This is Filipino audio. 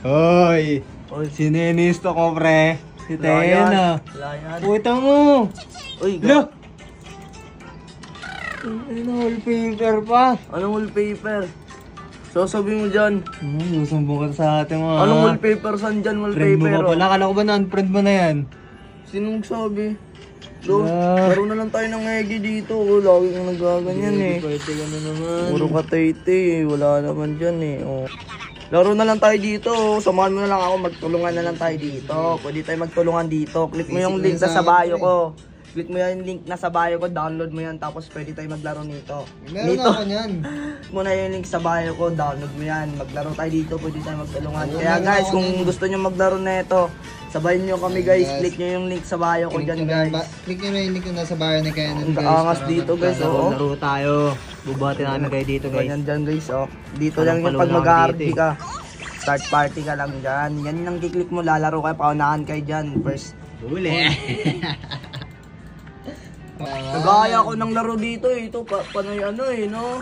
Hoy! Sininisto ko, pre. Si Tena. Layan. Puta mo! Uy, Lo! Ano, wallpaper pa? Anong wallpaper? Sasabihin mo dyan. Susumbong ka sa atin mo, Anong wallpaper? Saan dyan Friend mo wallpaper? ba pala? Kala ko ba na-unfriend mo na yan? Sinong sabi? So, laro na lang tayo ng Egi dito. Lagi kang nagaganyan eh. Pwede ka na naman. Puro ka tayte. Wala naman dyan eh. Oh. Laro na lang tayo dito. Samahan mo na lang ako. Magtulungan na lang tayo dito. Pwede tayo magtulungan dito. Click mo yung link sa bio ko. Click mo yung link na sa bio ko. Download mo yan. Tapos pwede tayo maglaro nito. Meron ako niyan. Muna yung link sa bio ko. Download mo yan. Maglaro tayo dito. Pwede tayo magtulungan. Kaya guys, kung gusto nyo maglaro na ito, sabayin nyo kami guys. Click nyo yung link sa bio ko dyan guys. Click nyo na yung link na nasa bio ni Kenan, Ang guys. kaangas dito guys. Oo. Laro tayo. Bubati namin kayo dito, guys. Ganyan dyan guys. Oh. Dito lang yung pag mag-RP ka. Start party ka lang dyan. Yan yung kiklik mo. Lalaro kayo. Paunahan kayo dyan. First. Huli. Nagaya ko ng laro dito eh. Ito, panay ano eh, no?